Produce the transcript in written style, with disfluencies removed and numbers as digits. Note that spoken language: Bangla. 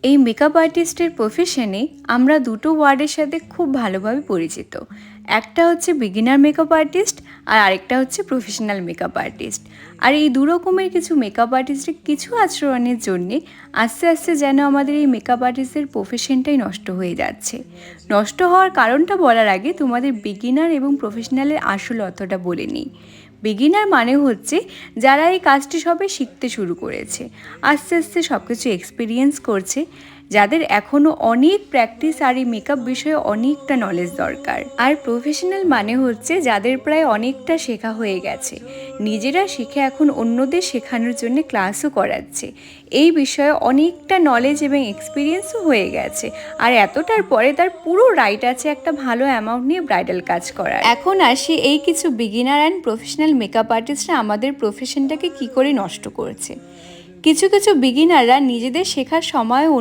এই মেকআপ আর্টিস্টের প্রফেশনে আমরা দুটো ওয়ার্ডের সাথে খুব ভালোভাবে পরিচিত। একটা হচ্ছে বিগিনার মেকআপ আর্টিস্ট আর আরেকটা হচ্ছে প্রফেশনাল মেকআপ আর্টিস্ট। আর এই দু রকমের কিছু মেকআপ আর্টিস্টের কিছু আচরণের জন্যে আস্তে আস্তে যেন আমাদের এই মেকআপ আর্টিস্টের প্রফেশনটাই নষ্ট হয়ে যাচ্ছে। নষ্ট হওয়ার কারণটা বলার আগে তোমাদের বিগিনার এবং প্রফেশনালের আসল অর্থটা বলে নিই। বিগিনার মানে হচ্ছে যারা এই কাজটি সবে শিখতে শুরু করেছে, আস্তে আস্তে সব কিছু এক্সপিরিয়েন্স করছে, যাদের এখনও অনেক প্র্যাকটিস আর এই মেকআপ বিষয়ে অনেকটা নলেজ দরকার। আর প্রফেশনাল মানে হচ্ছে যাদের প্রায় অনেকটা শেখা হয়ে গেছে, নিজেরা শিখে এখন অন্যদের শেখানোর জন্য ক্লাসও করাচ্ছে, এই বিষয়ে অনেকটা নলেজ এবং এক্সপিরিয়েন্সও হয়ে গেছে, আর এতটার পরে তার পুরো রাইট আছে একটা ভালো অ্যামাউন্ট নিয়ে ব্রাইডাল কাজ করার। এখন আসি এই কিছু বিগিনার অ্যান্ড প্রফেশনাল মেকআপ আর্টিস্টরা আমাদের প্রফেশনটাকে কী করে নষ্ট করছে। কিছু কিছু বিগিনাররা নিজেদের শেখার সময়